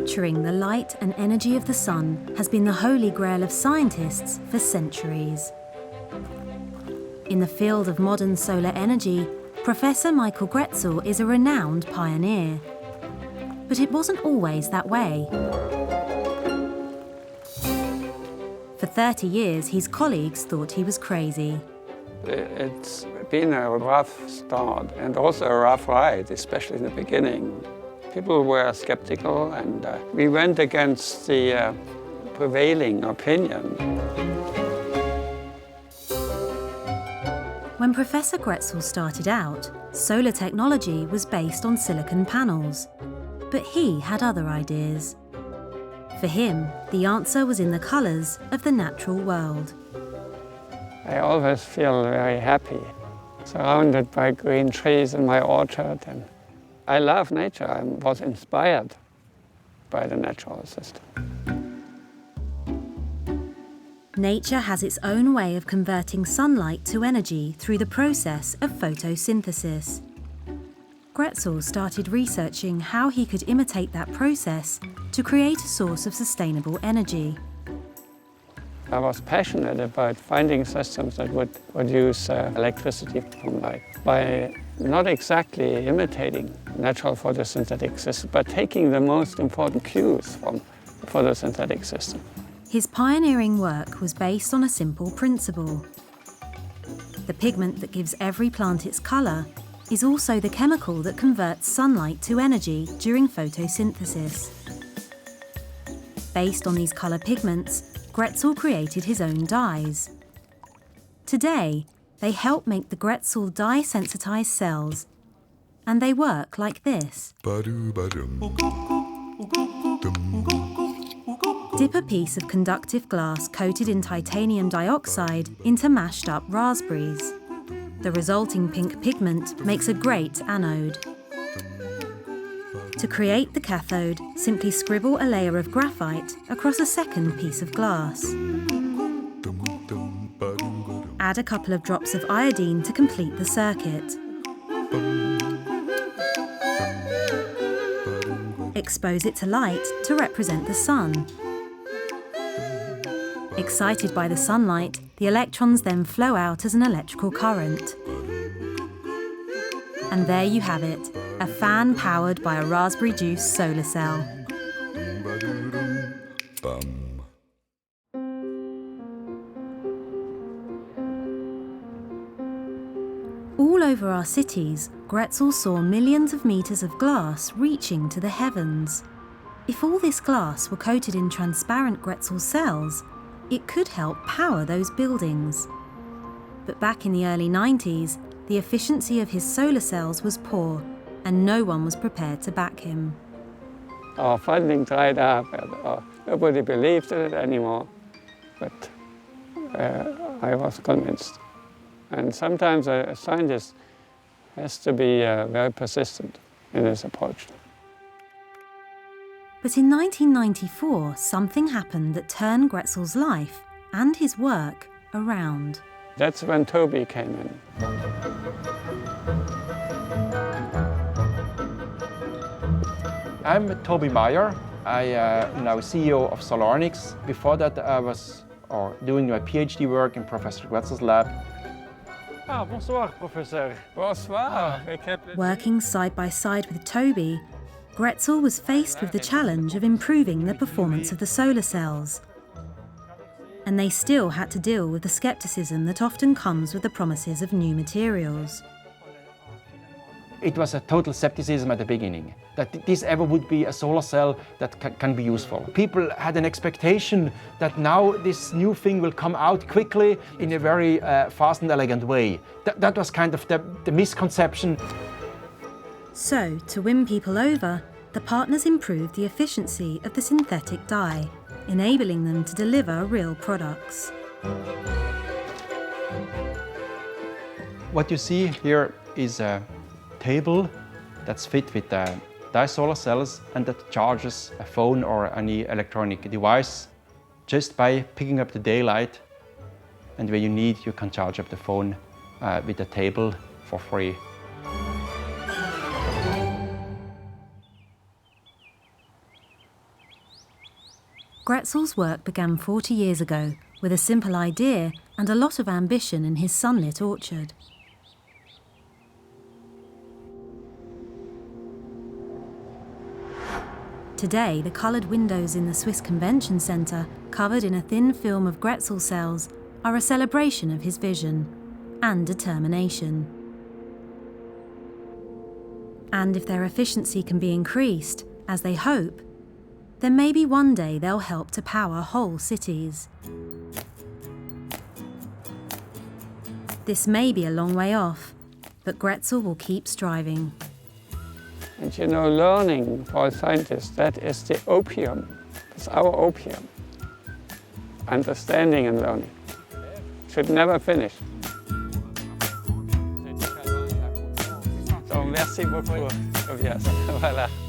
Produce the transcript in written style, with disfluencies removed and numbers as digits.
capturing the light and energy of the sun has been the holy grail of scientists for centuries. In the field of modern solar energy, Professor Michael Grätzel is a renowned pioneer. But it wasn't always that way. For 30 years, his colleagues thought he was crazy. It's been a rough start and also a rough ride, especially in the beginning. People were skeptical, and we went against the prevailing opinion. When Professor Grätzel started out, solar technology was based on silicon panels. But he had other ideas. For him, the answer was in the colours of the natural world. I always feel very happy, surrounded by green trees in my orchard. And I love nature. I was inspired by the natural system. Nature has its own way of converting sunlight to energy through the process of photosynthesis. Grätzel started researching how he could imitate that process to create a source of sustainable energy. I was passionate about finding systems that would produce electricity from light by not exactly imitating natural photosynthetic systems, but taking the most important cues from the photosynthetic system. His pioneering work was based on a simple principle. The pigment that gives every plant its colour is also the chemical that converts sunlight to energy during photosynthesis. Based on these colour pigments, Grätzel created his own dyes. Today, they help make the Grätzel dye-sensitised cells, and they work like this. Dip a piece of conductive glass coated in titanium dioxide into mashed up raspberries. The resulting pink pigment makes a great anode. To create the cathode, simply scribble a layer of graphite across a second piece of glass. Add a couple of drops of iodine to complete the circuit. Expose it to light to represent the sun. Excited by the sunlight, the electrons then flow out as an electrical current. And there you have it, a fan powered by a raspberry juice solar cell. All over our cities, Grätzel saw millions of meters of glass reaching to the heavens. If all this glass were coated in transparent Grätzel cells, it could help power those buildings. But back in the early 90s, the efficiency of his solar cells was poor, and no one was prepared to back him. Our funding dried up, and nobody believed in it anymore, but I was convinced. And sometimes a scientist has to be very persistent in his approach. But in 1994, something happened that turned Grätzel's life and his work around. That's when Toby came in. I'm Toby Meyer. I am now CEO of Solarnics. Before that, I was doing my PhD work in Professor Grätzel's lab. Ah, bonsoir, Professor. Bonsoir. Working side by side with Toby, Grätzel was faced with the challenge of improving the performance of the solar cells. And they still had to deal with the skepticism that often comes with the promises of new materials. It was a total skepticism at the beginning, that this ever would be a solar cell that can be useful. People had an expectation that now this new thing will come out quickly in a very fast and elegant way. That was kind of the misconception. So, to win people over, the partners improved the efficiency of the synthetic dye, enabling them to deliver real products. What you see here is a table that's fit with dye solar cells and that charges a phone or any electronic device just by picking up the daylight. And when you need, you can charge up the phone with the table for free. Grätzel's work began 40 years ago with a simple idea and a lot of ambition in his sunlit orchard. Today, the coloured windows in the Swiss Convention Centre, covered in a thin film of Grätzel cells, are a celebration of his vision and determination. And if their efficiency can be increased, as they hope, then maybe one day they'll help to power whole cities. This may be a long way off, but Grätzel will keep striving. And you know, learning for a scientist, that is the opium. It's our opium. Understanding and learning. Should never finish. So, merci beaucoup. Voilà.